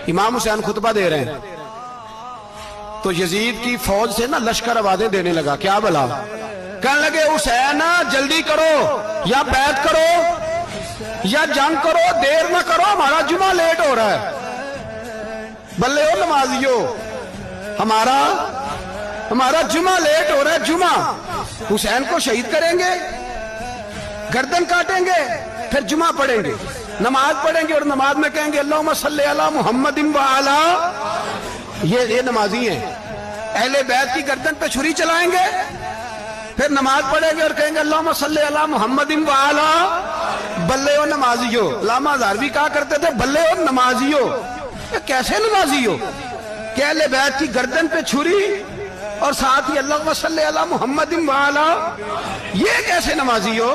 امام حسین خطبہ دے رہے ہیں تو یزید کی فوج سے نا لشکر آوازیں دینے لگا، کیا بلا؟ کہنے لگے حسین جلدی کرو، یا بیعت کرو یا جنگ کرو، دیر نہ کرو، ہمارا جمعہ لیٹ ہو رہا ہے۔ بلے ہو نمازیو، ہمارا جمعہ لیٹ ہو رہا ہے۔ جمعہ حسین کو شہید کریں گے، گردن کاٹیں گے، پھر جمعہ پڑھیں گے، نماز پڑھیں گے، اور نماز میں کہیں گے اللہم صلی علی محمد وعلی، یہ نمازی ہیں۔ اہل بیت کی گردن پہ چھری چلائیں گے، پھر نماز پڑھیں گے اور کہیں گے اللہم صلی علی محمد وعلی، بلے ہو نمازیو۔ علامہ ہزاروی کہا کرتے تھے بلے ہو نمازیو۔ یہ کیسے نمازی ہو کہ اہل بیت کی گردن پہ چھری اور ساتھ ہی اللہم صلی علی محمد وعلی، یہ کیسے نمازی ہو؟